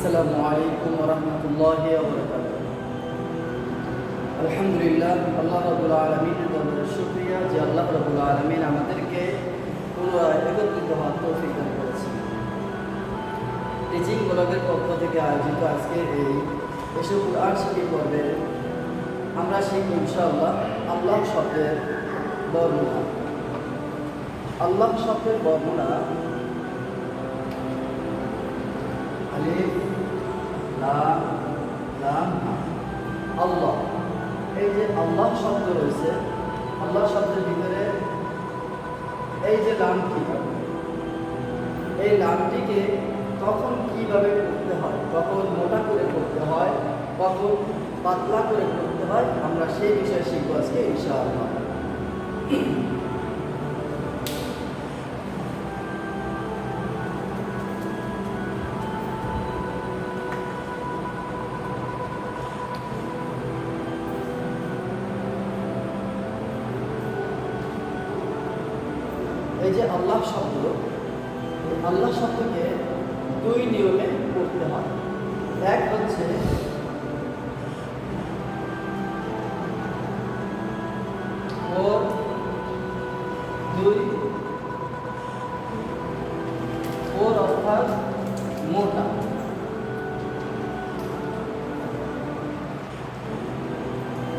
আসসালামু আলাইকুম ওয়া রাহমাতুল্লাহি ওয়া বারাকাতুহু। আলহামদুলিল্লাহ, আল্লাহ রাব্বুল আলামিনের দরবারে শুকরিয়া যে আল্লাহ রাব্বুল আলামিন আমাদেরকে পুনরায় একত্রিত হওয়ার তৌফিক দান করেছেন। টিচিং ব্লগের পক্ষ থেকে আয়োজিত আজকে এই এসব কুরআন শিক্ষা পর্বে আমরা শিখব ইনশাআল্লাহ আল্লাহ শব্দের বর্ণনা। আল্লাহ শব্দের বর্ণনা আলিফ লাম লাম আল্লাহ। এই যে আল্লাহ শব্দ রয়েছে, আল্লাহ শব্দের ভিতরে এই যে লামটি, এই লামটিকে কখন কিভাবে করতে হয়, কখন মোটা করে করতে হয়, কখন পাতলা করে করতে হয়, আমরা সেই বিষয়ে শিখবো আজকে ইনশাআল্লাহ। এই যে আল্লাহ শব্দ, আল্লাহ শব্দকে দুই নিয়মে করতে হয়। এক হচ্ছে ওর দুই, ওর অর্থাৎ মোটা।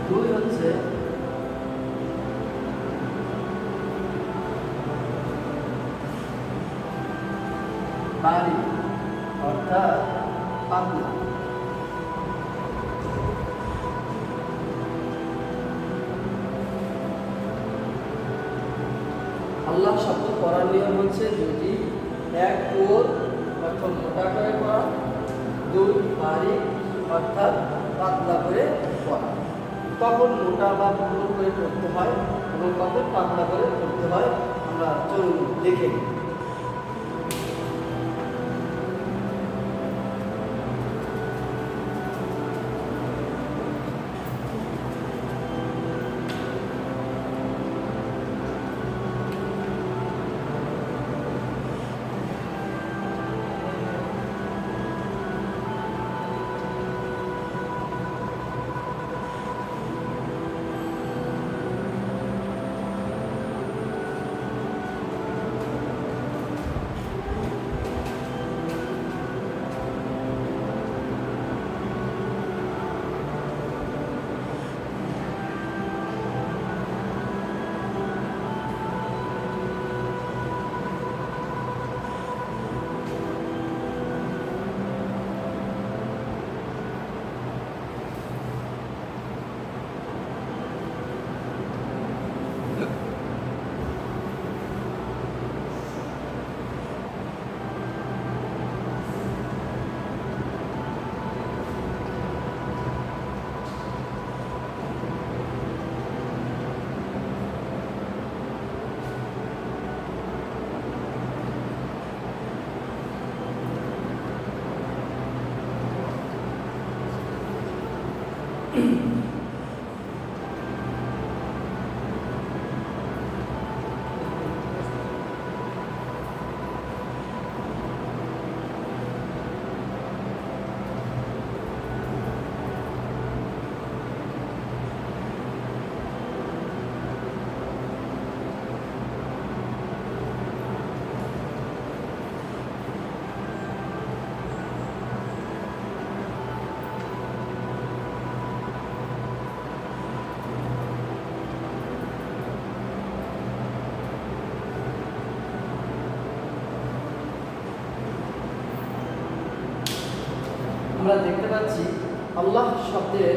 দুই হচ্ছে বাড়ি অর্থাৎ পাতলা। আল্লাহ শব্দ পড়ার নিয়ম হচ্ছে দুটি। এক ওর অর্থাৎ মোটা করে পড়া, দুই বাড়ি অর্থাৎ পাতলা করে পড়া। কখন মোটা বা পুরো করে পড়তে হয় এবং কখন পাতলা করে পড়তে হয় আমরা চলুন দেখে নিই। আমরা দেখতে পাচ্ছি আল্লাহ শব্দের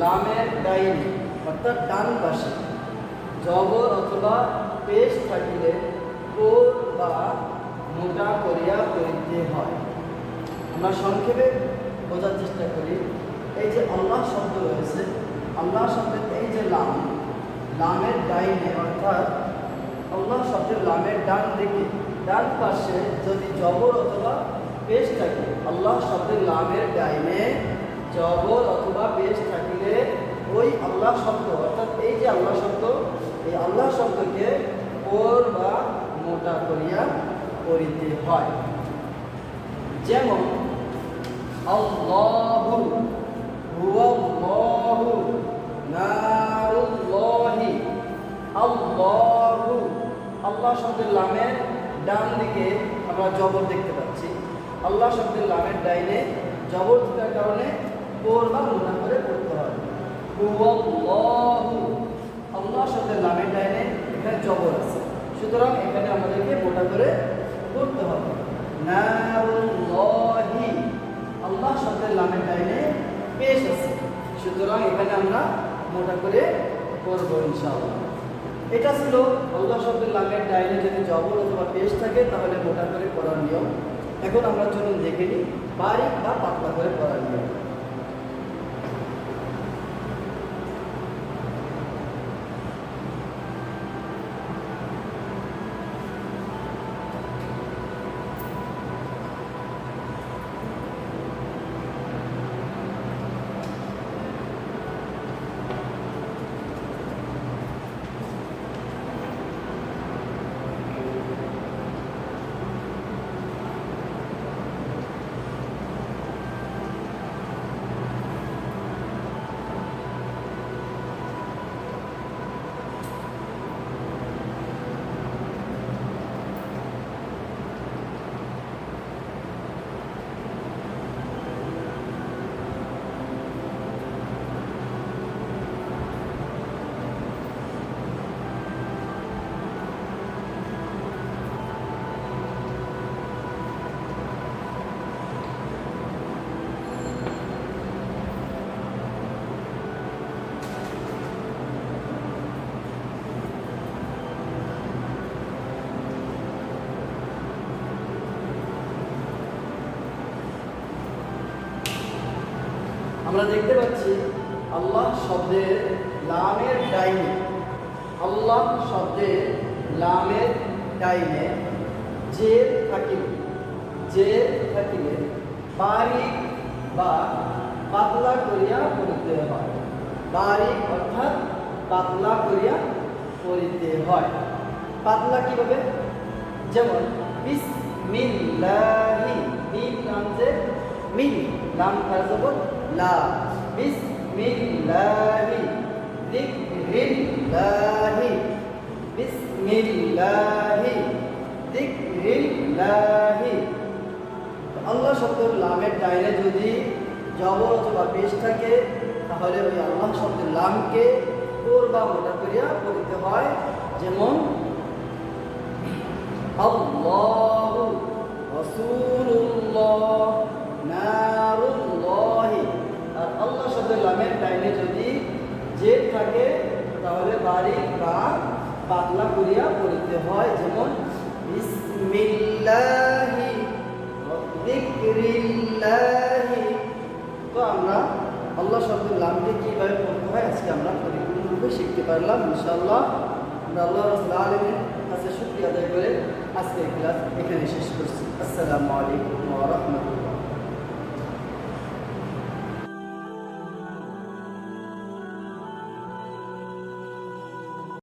লামের ডাইনে অর্থাৎ ডান পাশে জবর অথবা পেশ থাকিলে ওর বা মোটা করিয়া করিতে হয়। আমরা সংক্ষেপে বোঝার চেষ্টা করি। এই যে আল্লাহ শব্দ রয়েছে, আল্লাহ শব্দের এই যে লাম, লামের ডাইনে অর্থাৎ আল্লাহ শব্দের লামের ডান দিকে ডান পাশে যদি জবর অথবা পেশ থাকে, আল্লাহ শব্দের লামের ডাইনে জবর অথবা পেশ থাকিলে ওই আল্লাহ শব্দ অর্থাৎ এই যে আল্লাহ শব্দ, এই আল্লাহ শব্দকে ওর বা মোটা করিয়া করিতে হয়। যেমন আল্লাহু হুয়াল্লাহু নারুল্লাহি আল্লাহু। আল্লাহ শব্দের লামের ডান দিকে আমরা জবর দেখতে পাচ্ছি। আল্লাহ শব্দের লামের ডাইনে জবর থাকার কারণে কোর বা মোটা করে পড়তে হয়। হুয়াল্লাহু। আল্লাহ শব্দের লামের ডাইনে এখানে জবর আছে, সুতরাং এখানে আমাদেরকে মোটা করে পড়তে হবে। নারুল্লাহি। আল্লাহ শব্দের লামের ডাইনে পেশ আছে, সুতরাং এখানে আমরা মোটা করে পড়ব ইনশাআল্লাহ। এটা ছিল আল্লাহ শব্দের লামের ডাইনে যদি জবর অথবা পেশ থাকে তাহলে মোটা করে পড়ার নিয়ম। এখন আমরা চলুন দেখে নিই বারিক বা পাতলা করে পড়ার নিয়ম। আমরা দেখতে পাচ্ছি আল্লাহ শব্দের লামের ডাইনে, আল্লাহ শব্দের লামের ডাইনে জের থাকিলে বারিক বা পাতলা করিয়া পড়িতে হয়। বারিক অর্থাৎ পাতলা করিয়া পড়িতে হয়। পাতলা কিভাবে? যেমন বিসমিল্লাহি, মিম নাম যে মিম, লাম খারাপ লা, বিসমিল্লাহি, যিকরিল্লাহি, বিসমিল্লাহি, যিকরিল্লাহি। আল্লাহ শব্দের লামের ডাইনে যদি জবর অথবা পেশ থাকে তাহলে ওই আল্লাহ শব্দের লামকে কোর বা মোটা করিয়া পড়িতে হয়। যেমন আল্লাহু রাসূলুল্লাহ নারুল্লাহি। আর আল্লাহ শব্দের লামের ডাইনে যদি জের থাকে তাহলে বারিক বা পাতলা করিয়া পড়িতে হয়। যেমন বিসমিল্লাহি যিকরিল্লাহি। তো আমরা আল্লাহ শব্দের লামকে কীভাবে পড়তে হয় আজকে আমরা পরিপূর্ণরূপে শিখতে পারলাম ইনশাআল্লাহ। আমরা আল্লাহ রাব্বুল আলামিনের কাছে শুকরিয়া আদায় করে আজকের ক্লাস এখানে শেষ করছি। আসসালামু আলাইকুম ওয়া রাহমাতুল্লাহ।